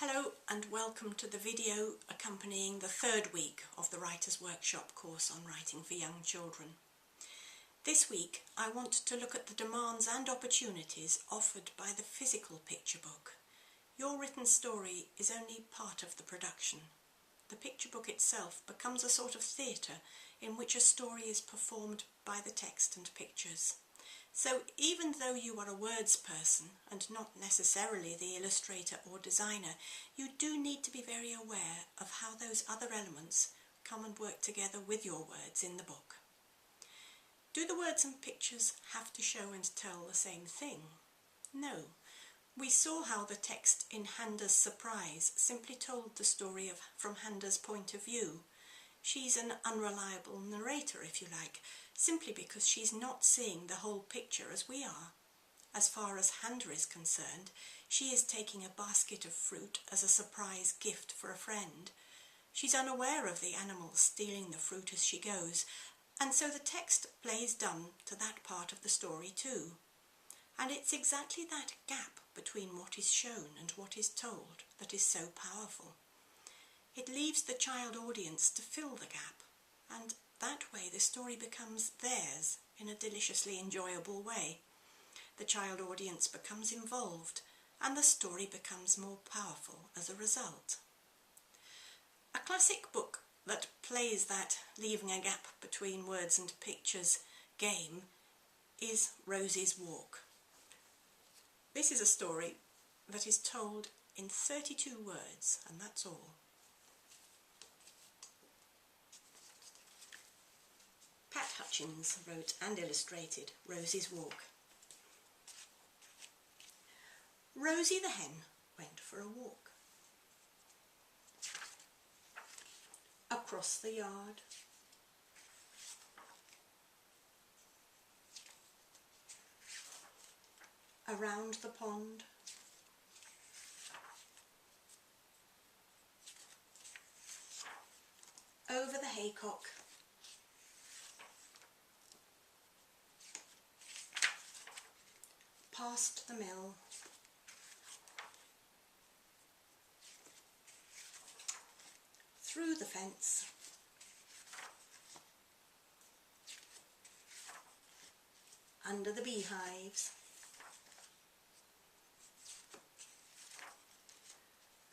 Hello and welcome to the video accompanying the third week of the Writer's Workshop course on writing for young children. This week I want to look at the demands and opportunities offered by the physical picture book. Your written story is only part of the production. The picture book itself becomes a sort of theatre in which a story is performed by the text and pictures. So even though you are a words person and not necessarily the illustrator or designer, you do need to be very aware of how those other elements come and work together with your words in the book. Do the words and pictures have to show and tell the same thing? No. We saw how the text in Handa's Surprise simply told the story from Handa's point of view. She's an unreliable narrator, if you like, simply because she's not seeing the whole picture as we are. As far as Handa is concerned, she is taking a basket of fruit as a surprise gift for a friend. She's unaware of the animals stealing the fruit as she goes, and so the text plays dumb to that part of the story too. And it's exactly that gap between what is shown and what is told that is so powerful. It leaves the child audience to fill the gap, and that way the story becomes theirs in a deliciously enjoyable way. The child audience becomes involved, and the story becomes more powerful as a result. A classic book that plays that leaving a gap between words and pictures game is Rosie's Walk. This is a story that is told in 32 words, and that's all. Pat Hutchins wrote and illustrated Rosie's Walk. Rosie the hen went for a walk. Across the yard. Around the pond. Over the haycock. Past the mill. Through the fence. Under the beehives.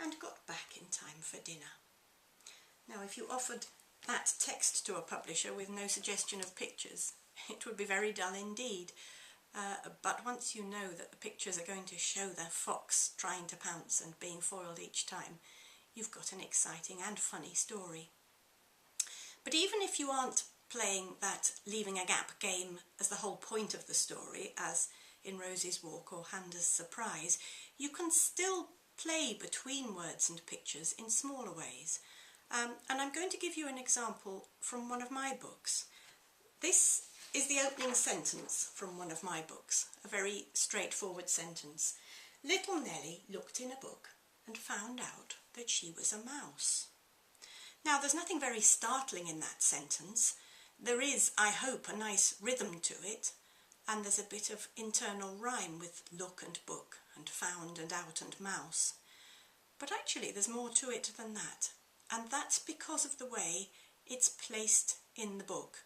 And got back in time for dinner. Now, if you offered that text to a publisher with no suggestion of pictures, it would be very dull indeed. But once you know that the pictures are going to show the fox trying to pounce and being foiled each time, you've got an exciting and funny story. But even if you aren't playing that leaving a gap game as the whole point of the story, as in Rosie's Walk or Handa's Surprise, you can still play between words and pictures in smaller ways. And I'm going to give you an example from one of my books. This is the opening sentence from one of my books, a very straightforward sentence. Little Nellie looked in a book and found out that she was a mouse. Now, there's nothing very startling in that sentence. There is, I hope, a nice rhythm to it, and there's a bit of internal rhyme with look and book and found and out and mouse. But actually there's more to it than that, and that's because of the way it's placed in the book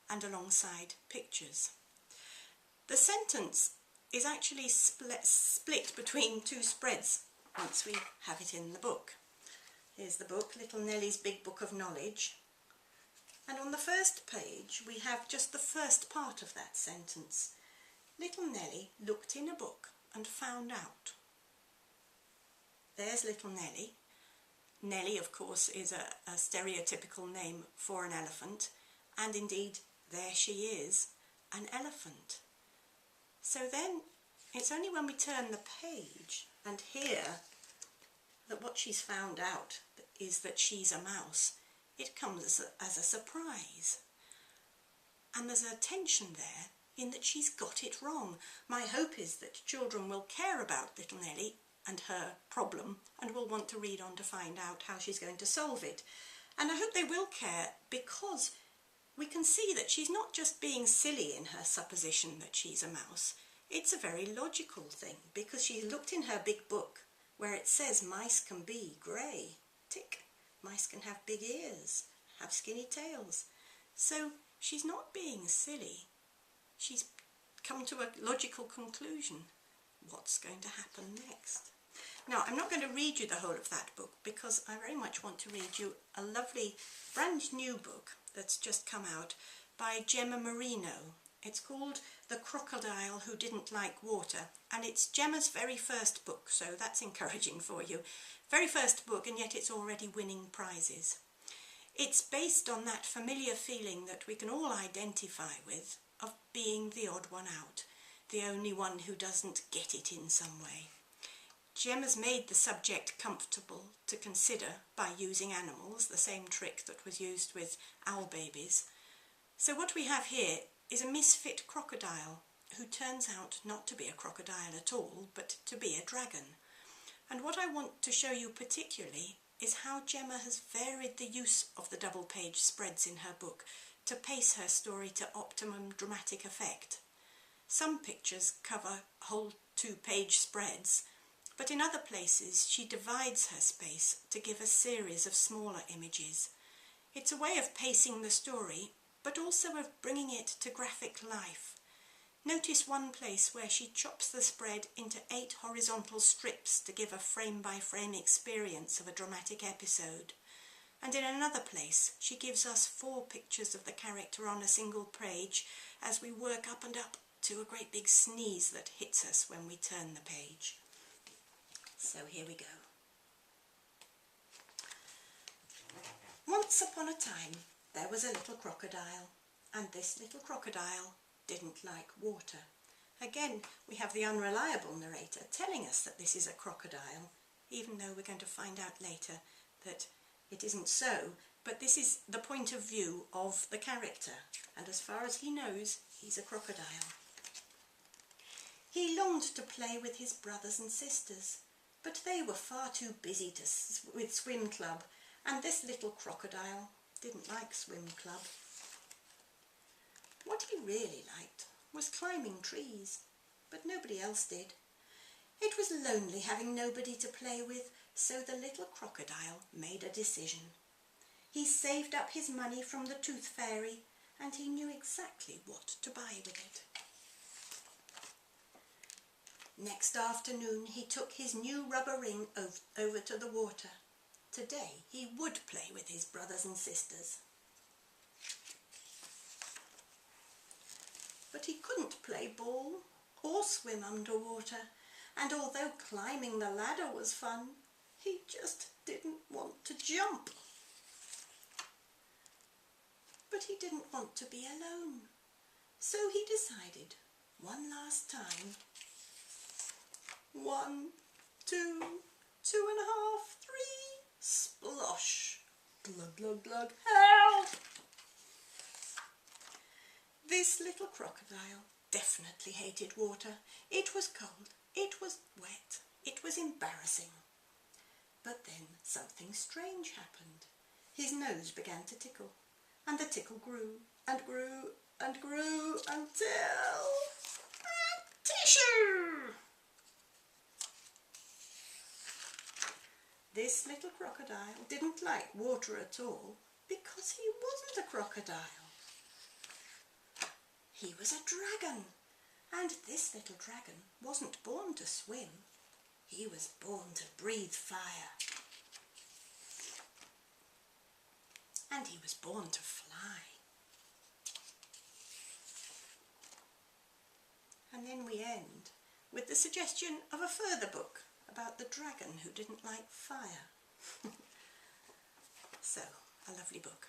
and alongside pictures. The sentence is actually split between two spreads once we have it in the book. Here's the book, Little Nellie's Big Book of Knowledge. And on the first page we have just the first part of that sentence. Little Nellie looked in a book and found out. There's little Nellie. Nellie, of course, is a stereotypical name for an elephant, and indeed there she is, an elephant. So then it's only when we turn the page and hear that what she's found out is that she's a mouse, it comes as a surprise. And there's a tension there in that she's got it wrong. My hope is that children will care about little Nellie and her problem and will want to read on to find out how she's going to solve it. And I hope they will care because we can see that she's not just being silly in her supposition that she's a mouse. It's a very logical thing because she looked in her big book where it says mice can be grey. Tick. Mice can have big ears, have skinny tails. So she's not being silly. She's come to a logical conclusion. What's going to happen next? Now, I'm not going to read you the whole of that book because I very much want to read you a lovely brand new book that's just come out by Gemma Marino. It's called The Crocodile Who Didn't Like Water, and it's Gemma's very first book, so that's encouraging for you. Very first book, and yet it's already winning prizes. It's based on that familiar feeling that we can all identify with of being the odd one out, the only one who doesn't get it in some way. Gemma's made the subject comfortable to consider by using animals, the same trick that was used with owl babies. So what we have here is a misfit crocodile who turns out not to be a crocodile at all, but to be a dragon. And what I want to show you particularly is how Gemma has varied the use of the double-page spreads in her book to pace her story to optimum dramatic effect. Some pictures cover whole 2-page spreads, but in other places she divides her space to give a series of smaller images. It's a way of pacing the story, but also of bringing it to graphic life. Notice one place where she chops the spread into 8 horizontal strips to give a frame-by-frame experience of a dramatic episode. And in another place she gives us 4 pictures of the character on a single page as we work up and up to a great big sneeze that hits us when we turn the page. So here we go. Once upon a time there was a little crocodile, and this little crocodile didn't like water. Again, we have the unreliable narrator telling us that this is a crocodile, even though we're going to find out later that it isn't so, but this is the point of view of the character, and as far as he knows, he's a crocodile. He longed to play with his brothers and sisters, but they were far too busy with swim club, and this little crocodile didn't like swim club. What he really liked was climbing trees, but nobody else did. It was lonely having nobody to play with, so the little crocodile made a decision. He saved up his money from the tooth fairy, and he knew exactly what to buy with it. Next afternoon he took his new rubber ring over to the water. Today he would play with his brothers and sisters. But he couldn't play ball or swim underwater, and although climbing the ladder was fun, he just didn't want to jump. But he didn't want to be alone, so he decided one last time. 1, 2, 2.5, 3, splosh, glug, glug, glug, help! This little crocodile definitely hated water. It was cold, it was wet, it was embarrassing. But then something strange happened. His nose began to tickle, and the tickle grew and grew and grew until... tissue! This little crocodile didn't like water at all because he wasn't a crocodile. He was a dragon, and this little dragon wasn't born to swim. He was born to breathe fire. And he was born to fly. And then we end with the suggestion of a further book about the dragon who didn't like fire. So, a lovely book.